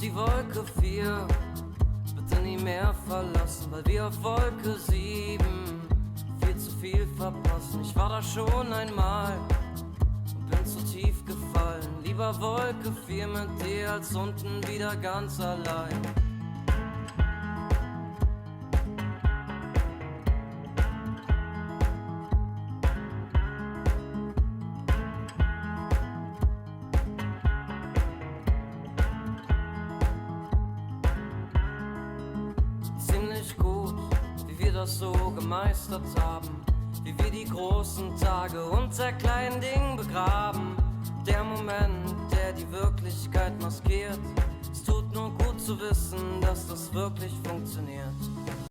die Wolke 4 bitte nie mehr verlassen, weil wir auf Wolke 7 viel zu viel verpassen. Ich war da schon einmal und bin zu tief gefallen. Lieber Wolke 4 mit dir als unten wieder ganz allein. Das so gemeistert haben, wie wir die großen Tage unter kleinen Dingen begraben. Der Moment, der die Wirklichkeit maskiert. Es tut nur gut zu wissen, dass das wirklich funktioniert.